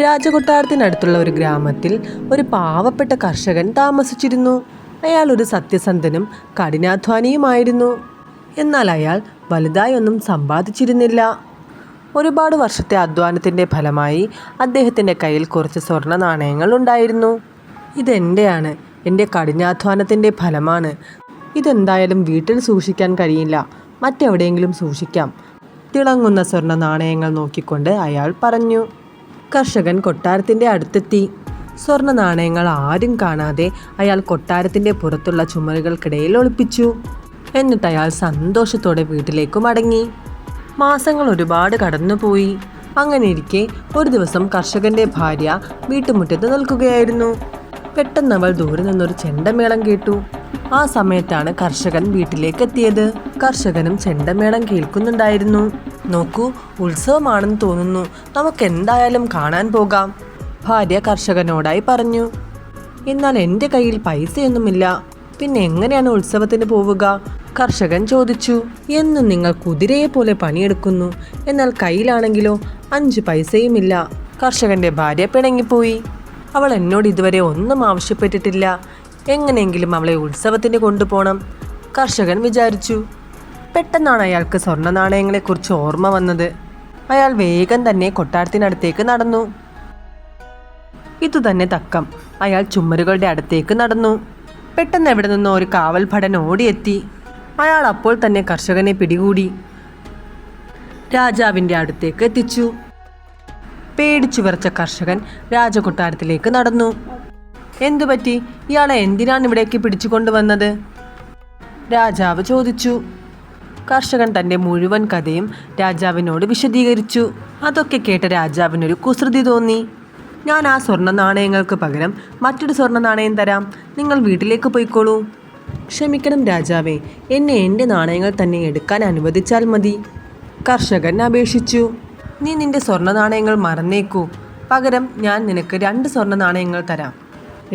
രാജകൊട്ടാരത്തിനടുത്തുള്ള ഒരു ഗ്രാമത്തിൽ ഒരു പാവപ്പെട്ട കർഷകൻ താമസിച്ചിരുന്നു. അയാൾ ഒരു സത്യസന്ധനും കഠിനാധ്വാനിയുമായിരുന്നു. എന്നാൽ അയാൾ വലുതായി ഒന്നും സമ്പാദിച്ചിരുന്നില്ല. ഒരുപാട് വർഷത്തെ അധ്വാനത്തിൻ്റെ ഫലമായി അദ്ദേഹത്തിൻ്റെ കയ്യിൽ കുറച്ച് സ്വർണ്ണ നാണയങ്ങൾ ഉണ്ടായിരുന്നു. ഇതെൻ്റെയാണ്, എൻ്റെ കഠിനാധ്വാനത്തിൻ്റെ ഫലമാണ്. ഇതെന്തായാലും വീട്ടിൽ സൂക്ഷിക്കാൻ കഴിയില്ല, മറ്റെവിടെയെങ്കിലും സൂക്ഷിക്കാം. തിളങ്ങുന്ന സ്വർണ്ണ നാണയങ്ങൾ നോക്കിക്കൊണ്ട് അയാൾ പറഞ്ഞു. കർഷകൻ കൊട്ടാരത്തിൻ്റെ അടുത്തെത്തി. സ്വർണ്ണ നാണയങ്ങൾ ആരും കാണാതെ അയാൾ കൊട്ടാരത്തിൻ്റെ പുറത്തുള്ള ചുമരുകൾക്കിടയിൽ ഒളിപ്പിച്ചു. എന്നിട്ട് അയാൾ സന്തോഷത്തോടെ വീട്ടിലേക്ക് മടങ്ങി. മാസങ്ങൾ ഒരുപാട് കടന്നുപോയി. അങ്ങനെയിരിക്കെ ഒരു ദിവസം കർഷകൻ്റെ ഭാര്യ വീട്ടുമുറ്റത്ത് നിൽക്കുകയായിരുന്നു. പെട്ടെന്ന് അവൾ ദൂരെ നിന്നൊരു ചെണ്ടമേളം കേട്ടു. ആ സമയത്താണ് കർഷകൻ വീട്ടിലേക്ക് എത്തിയത്. കർഷകനും ചെണ്ടമേളം കേൾക്കുന്നുണ്ടായിരുന്നു. നോക്കൂ, ഉത്സവമാണെന്ന് തോന്നുന്നു, നമുക്ക് എന്തായാലും കാണാൻ പോകാം, ഭാര്യ കർഷകനോടായി പറഞ്ഞു. എന്നാൽ എൻ്റെ കയ്യിൽ പൈസയൊന്നുമില്ല, പിന്നെ എങ്ങനെയാണ് ഉത്സവത്തിന് പോവുക? കർഷകൻ ചോദിച്ചു. എന്നും നിങ്ങൾ കുതിരയെ പോലെ പണിയെടുക്കുന്നു, എന്നാൽ കയ്യിലാണെങ്കിലോ 5 പൈസയുമില്ല. കർഷകൻ്റെ ഭാര്യ പിണങ്ങിപ്പോയി. അവൾ എന്നോട് ഇതുവരെ ഒന്നും ആവശ്യപ്പെട്ടിട്ടില്ല, എങ്ങനെയെങ്കിലും അവളെ ഉത്സവത്തിന് കൊണ്ടുപോകണം, കർഷകൻ വിചാരിച്ചു. പെട്ടെന്നാണ് അയാൾക്ക് സ്വർണ്ണ നാണയങ്ങളെക്കുറിച്ച് ഓർമ്മ വന്നത്. അയാൾ വേഗം തന്നെ കൊട്ടാരത്തിനടുത്തേക്ക് നടന്നു. ഇതുതന്നെ തക്കം. അയാൾ ചുമരുകളുടെ അടുത്തേക്ക് നടന്നു. പെട്ടെന്ന് എവിടെ നിന്നോ ഒരു കാവൽ ഭടൻ ഓടിയെത്തി. അയാൾ അപ്പോൾ തന്നെ കർഷകനെ പിടികൂടി രാജാവിൻ്റെ അടുത്തേക്ക് എത്തിച്ചു. പേടിച്ചു വിറച്ച കർഷകൻ രാജകൊട്ടാരത്തിലേക്ക് നടന്നു. എന്തുപറ്റി? ഇയാളെ എന്തിനാണ് ഇവിടേക്ക് പിടിച്ചു കൊണ്ടുവന്നത്? രാജാവ് ചോദിച്ചു. കർഷകൻ തൻ്റെ മുഴുവൻ കഥയും രാജാവിനോട് വിശദീകരിച്ചു. അതൊക്കെ കേട്ട രാജാവിനൊരു കുസൃതി തോന്നി. ഞാൻ ആ സ്വർണ്ണ നാണയങ്ങൾക്ക് പകരം മറ്റൊരു സ്വർണ്ണ നാണയം തരാം, നിങ്ങൾ വീട്ടിലേക്ക് പോയിക്കോളൂ. ക്ഷമിക്കണം രാജാവേ, എന്നെ എൻ്റെ നാണയങ്ങൾ തന്നെ എടുക്കാൻ അനുവദിച്ചാൽ മതി, കർഷകൻ അപേക്ഷിച്ചു. നീ നിന്റെ സ്വർണ്ണ നാണയങ്ങൾ മറന്നേക്കൂ, പകരം ഞാൻ നിനക്ക് 2 സ്വർണ്ണ നാണയങ്ങൾ തരാം.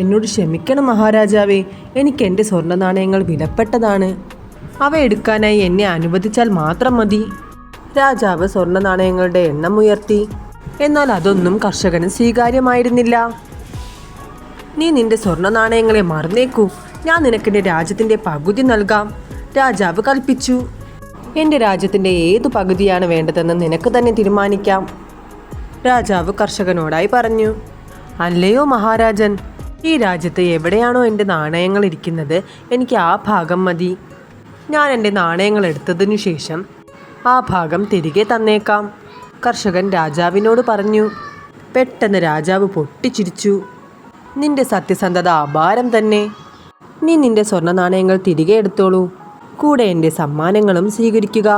എന്നോട് ക്ഷമിക്കണം മഹാരാജാവേ, എനിക്ക് എൻ്റെ സ്വർണ്ണ നാണയങ്ങൾ വിലപ്പെട്ടതാണ്, അവ എടുക്കാനായി എന്നെ അനുവദിച്ചാൽ മാത്രം മതി. രാജാവ് സ്വർണ്ണ നാണയങ്ങളുടെ എണ്ണം ഉയർത്തി. എന്നാൽ അതൊന്നും കർഷകന് സ്വീകാര്യമായിരുന്നില്ല. നീ നിന്റെ സ്വർണ്ണ നാണയങ്ങളെ മറന്നേക്കൂ, ഞാൻ നിനക്കെൻ്റെ രാജ്യത്തിൻ്റെ പകുതി നൽകാം, രാജാവ് കൽപ്പിച്ചു. എൻ്റെ രാജ്യത്തിൻ്റെ ഏതു പകുതിയാണ് വേണ്ടതെന്ന് നിനക്ക് തന്നെ തീരുമാനിക്കാം, രാജാവ് കർഷകനോടായി പറഞ്ഞു. അല്ലയോ മഹാരാജൻ, ഈ രാജ്യത്ത് എവിടെയാണോ എൻ്റെ നാണയങ്ങൾ ഇരിക്കുന്നത്, എനിക്ക് ആ ഭാഗം മതി. ഞാൻ എൻ്റെ നാണയങ്ങൾ എടുത്തതിനു ശേഷം ആ ഭാഗം തിരികെ തന്നേക്കാം, കർഷകൻ രാജാവിനോട് പറഞ്ഞു. പെട്ടെന്ന് രാജാവ് പൊട്ടിച്ചിരിച്ചു. നിന്റെ സത്യസന്ധത അപാരം തന്നെ. നീ നിന്റെ സ്വർണ്ണ നാണയങ്ങൾ തിരികെ എടുത്തോളൂ, കൂടെ എൻ്റെ സമ്മാനങ്ങളും സ്വീകരിക്കുക.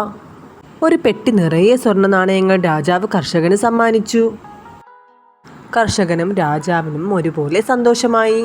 ഒരു പെട്ടി നിറയെ സ്വർണ്ണ നാണയങ്ങൾ രാജാവ് കർഷകന് സമ്മാനിച്ചു. കർഷകനും രാജാവിനും ഒരുപോലെ സന്തോഷമായി.